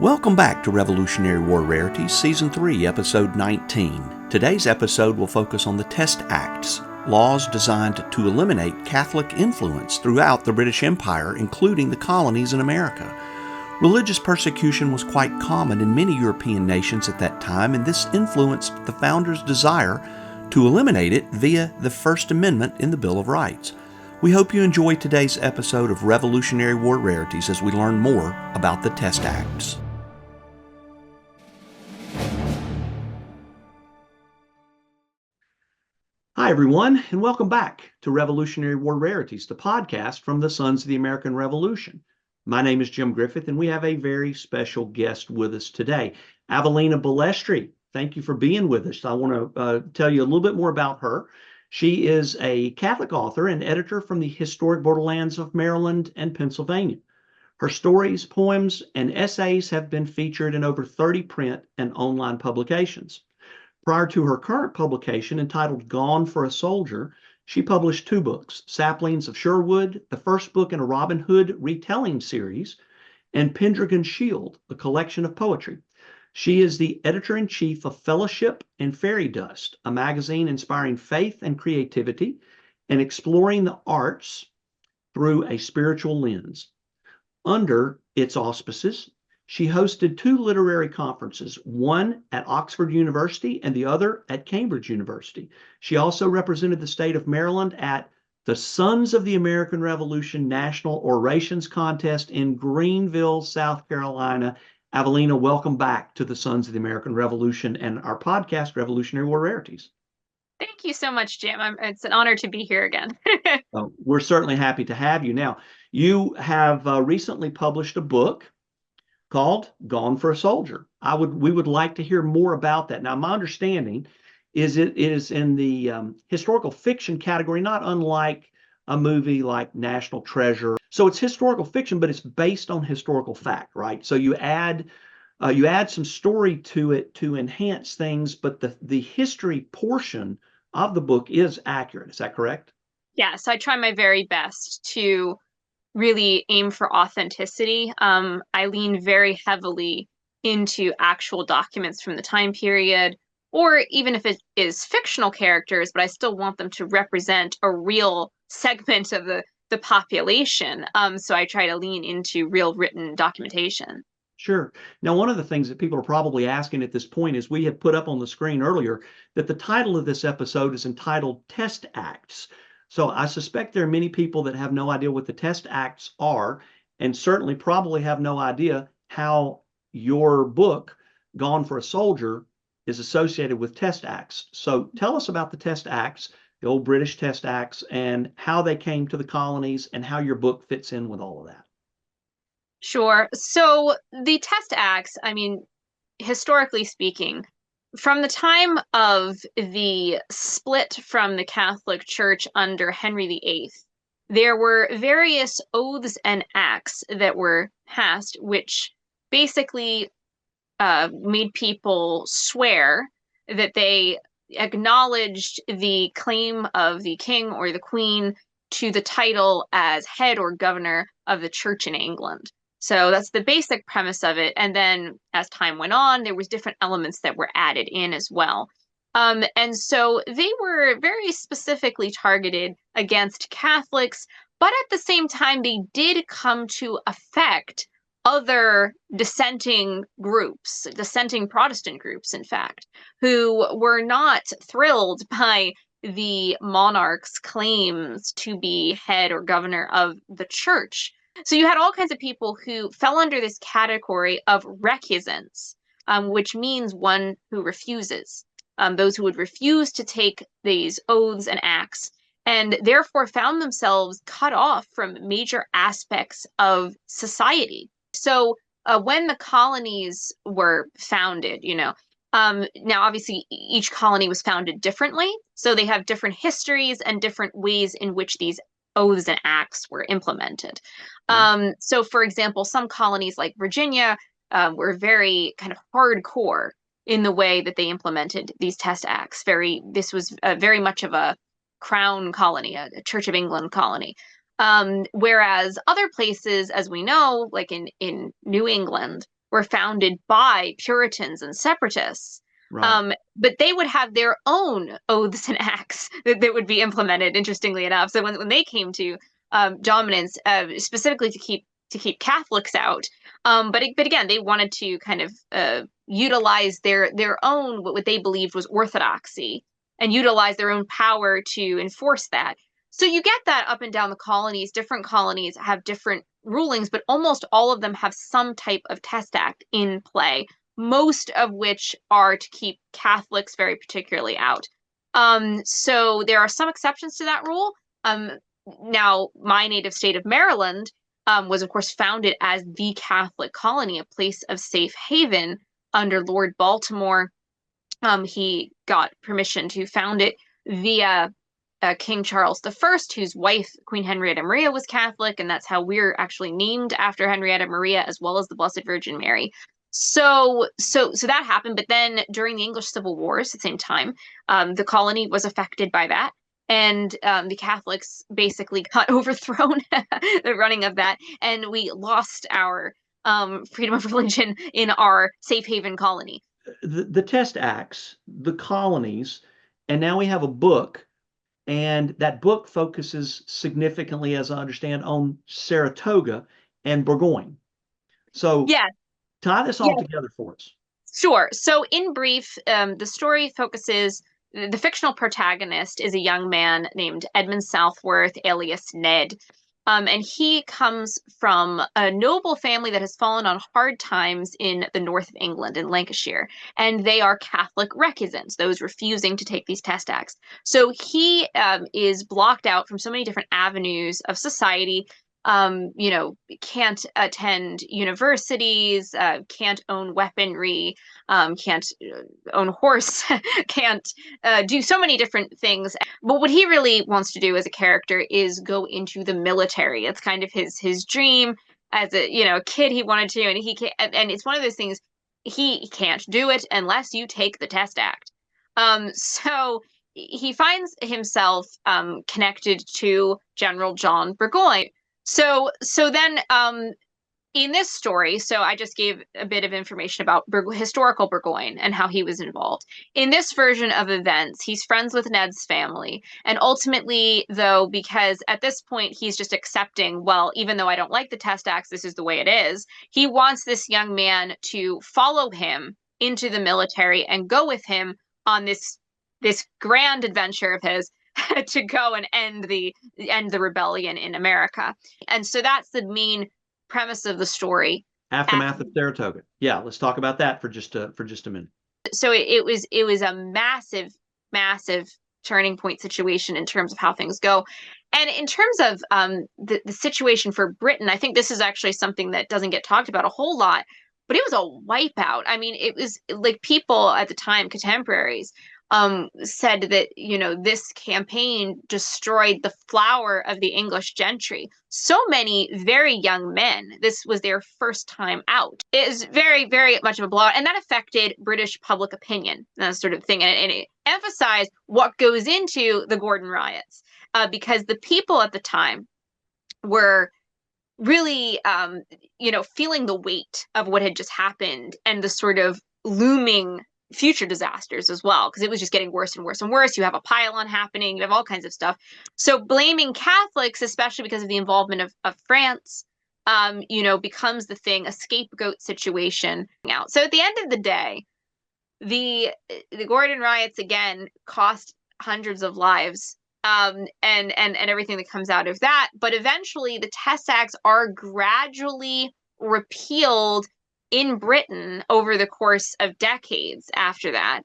Welcome back to Revolutionary War Rarities, Season 3, Episode 19. Today's episode will focus on the Test Acts, laws designed to eliminate Catholic influence throughout the British Empire, including the colonies in America. Religious persecution was quite common in many European nations at that time, and this influenced the founders' desire to eliminate it via the First Amendment in the Bill of Rights. We hope you enjoy today's episode of Revolutionary War Rarities as we learn more about the Test Acts. Hi, everyone, and welcome back to Revolutionary War Rarities, the podcast from the Sons of the American Revolution. My name is Jim Griffith, and we have a very special guest with us today, Avelina Balestri. Thank you for being with us. I want to tell you a little bit more about her. She is a Catholic author and editor from the historic borderlands of Maryland and Pennsylvania. Her stories, poems, and essays have been featured in over 30 print and online publications. Prior to her current publication, entitled Gone for a Soldier, she published two books, Saplings of Sherwood, the first book in a Robin Hood retelling series, and Pendragon's Shield, a collection of poetry. She is the editor-in-chief of Fellowship and Fairy Dust, a magazine inspiring faith and creativity and exploring the arts through a spiritual lens. Under its auspices, she hosted two literary conferences, one at Oxford University and the other at Cambridge University. She also represented the state of Maryland at the Sons of the American Revolution National Orations Contest in Greenville, South Carolina. Avelina, welcome back to the Sons of the American Revolution and our podcast, Revolutionary War Rarities. Thank you so much, Jim. It's an honor to be here again. We're certainly happy to have you. Now, you have recently published a book called Gone for a Soldier. We would like to hear more about that. Now, my understanding is it is in the historical fiction category, not unlike a movie like National Treasure. So it's historical fiction, but it's based on historical fact, right? So you add some story to it to enhance things, but the history portion of the book is accurate. Is that correct? Yes, I try my very best to really aim for authenticity. I lean very heavily into actual documents from the time period, or even if it is fictional characters, but I still want them to represent a real segment of the population. So I try to lean into real written documentation. Sure. Now, one of the things that people are probably asking at this point is we have put up on the screen earlier that the title of this episode is entitled Test Acts. So I suspect there are many people that have no idea what the Test Acts are, and certainly probably have no idea how your book, Gone for a Soldier, is associated with Test Acts. So tell us about the Test Acts, the old British Test Acts, and how they came to the colonies and how your book fits in with all of that. Sure. So the Test Acts, historically speaking, from the time of the split from the Catholic Church under Henry VIII, there were various oaths and acts that were passed, which basically made people swear that they acknowledged the claim of the king or the queen to the title as head or governor of the church in England. So that's the basic premise of it. And then as time went on, there was different elements that were added in as well. And so they were very specifically targeted against Catholics, but at the same time, they did come to affect other dissenting groups, dissenting Protestant groups, in fact, who were not thrilled by the monarch's claims to be head or governor of the church. So you had all kinds of people who fell under this category of recusants, which means one who refuses, those who would refuse to take these oaths and acts, and therefore found themselves cut off from major aspects of society. So when the colonies were founded, now obviously each colony was founded differently, so they have different histories and different ways in which these oaths and acts were implemented. So, for example, some colonies like Virginia were very kind of hardcore in the way that they implemented these Test Acts. This was very much of a crown colony, a Church of England colony. Whereas other places, as we know, like in New England, were founded by Puritans and separatists. Right. But they would have their own oaths and acts that would be implemented, interestingly enough. So when they came to dominance, specifically to keep Catholics out, but again, they wanted to kind of utilize their own what they believed was orthodoxy and utilize their own power to enforce that. So you get that up and down the colonies. Different colonies have different rulings, but almost all of them have some type of test act in play, most of which are to keep Catholics very particularly out. So there are some exceptions to that rule. Now, my native state of Maryland was, of course, founded as the Catholic colony, a place of safe haven under Lord Baltimore. He got permission to found it via King Charles I, whose wife, Queen Henrietta Maria, was Catholic, and that's how we're actually named after Henrietta Maria, as well as the Blessed Virgin Mary. So that happened, but then during the English Civil Wars, at the same time, the colony was affected by that, and the Catholics basically got overthrown the running of that, and we lost our freedom of religion in our safe haven colony. The test acts, the colonies, and now we have a book, and that book focuses significantly, as I understand, on Saratoga and Burgoyne. So Yeah, tie this all yeah, together for us. sure. So in brief, the story focuses. The fictional protagonist is a young man named Edmund Southworth, alias Ned. And he comes from a noble family that has fallen on hard times in the north of England, in Lancashire. And they are Catholic recusants, those refusing to take these test acts. So he is blocked out from so many different avenues of society. Can't attend universities, can't own weaponry, can't own horse, can't do so many different things. But what he really wants to do as a character is go into the military. It's kind of his dream as a kid. He wanted to, and he can't. And it's one of those things he can't do it unless you take the test act. So he finds himself connected to General John Burgoyne. So then in this story, so I just gave a bit of information about historical Burgoyne and how he was involved. In this version of events, he's friends with Ned's family. And ultimately, though, because at this point he's just accepting, well, even though I don't like the test acts, this is the way it is, he wants this young man to follow him into the military and go with him on this grand adventure of his to go and end the rebellion in America. And so that's the main premise of the story. Aftermath of Saratoga. Yeah, let's talk about that for just a minute. So it was a massive turning point situation in terms of how things go. And in terms of the situation for Britain, I think this is actually something that doesn't get talked about a whole lot, but it was a wipeout. I mean, it was like people at the time, contemporaries, said that, this campaign destroyed the flower of the English gentry. So many very young men, this was their first time out. It is very, very much of a blowout. And that affected British public opinion, that sort of thing. And it emphasized what goes into the Gordon riots, because the people at the time were really, feeling the weight of what had just happened and the sort of looming future disasters as well, because it was just getting worse and worse and worse. You have a pile-on happening, you have all kinds of stuff. So blaming Catholics, especially because of the involvement of France, becomes the thing, a scapegoat situation out. So at the end of the day, the Gordon riots again cost hundreds of lives, and everything that comes out of that. But eventually the test acts are gradually repealed in Britain over the course of decades after that,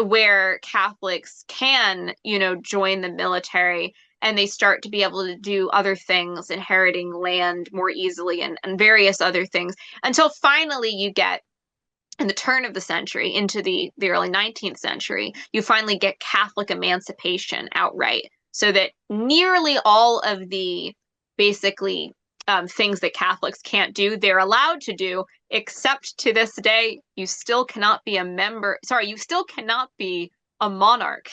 where Catholics can, join the military, and they start to be able to do other things, inheriting land more easily and various other things, until finally you get, in the turn of the century into the early 19th century, you finally get Catholic emancipation outright, so that nearly all of the basically things that Catholics can't do, they're allowed to do, except to this day, you still cannot be you still cannot be a monarch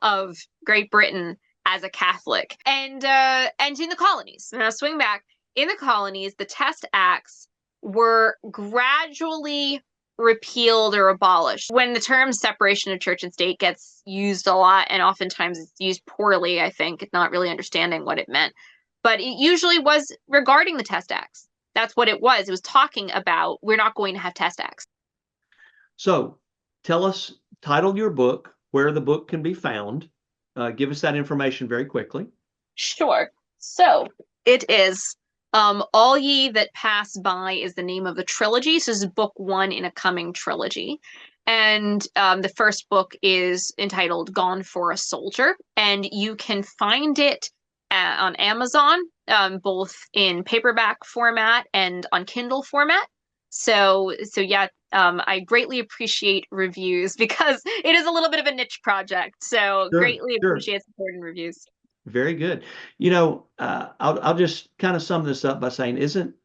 of Great Britain as a Catholic. And in the colonies, now swing back, in the colonies, the test acts were gradually repealed or abolished. When the term separation of church and state gets used a lot, and oftentimes it's used poorly, I think, not really understanding what it meant, but it usually was regarding the Test Acts. That's what it was. It was talking about, we're not going to have Test Acts. So tell us, title your book, where the book can be found. Give us that information very quickly. Sure. So it is All Ye That Pass By is the name of the trilogy. So this is book one in a coming trilogy. And the first book is entitled Gone for a Soldier. And you can find it on Amazon, both in paperback format and on Kindle format. So yeah, I greatly appreciate reviews because it is a little bit of a niche project. So greatly appreciate support and reviews. Very good. I'll just kind of sum this up by saying, isn't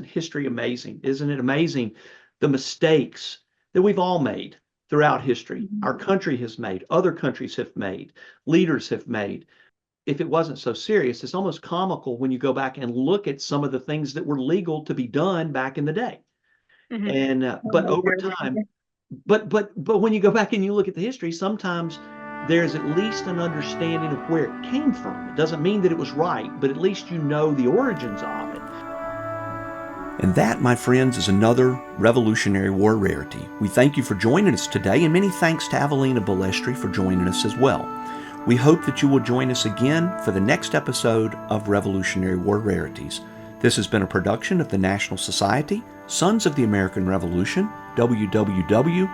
history amazing? Isn't it amazing the mistakes that we've all made throughout history? Our country has made, other countries have made, leaders have made. If it wasn't so serious, it's almost comical when you go back and look at some of the things that were legal to be done back in the day. And but over time, but when you go back and you look at the history, sometimes there's at least an understanding of where it came from. It doesn't mean that it was right, but at least you know the origins of it. And that, my friends, is another Revolutionary War rarity. We thank you for joining us today, and many thanks to Avelina Balestri for joining us as well. We hope that you will join us again for the next episode of Revolutionary War Rarities. This has been a production of the National Society, Sons of the American Revolution, www.sar.org.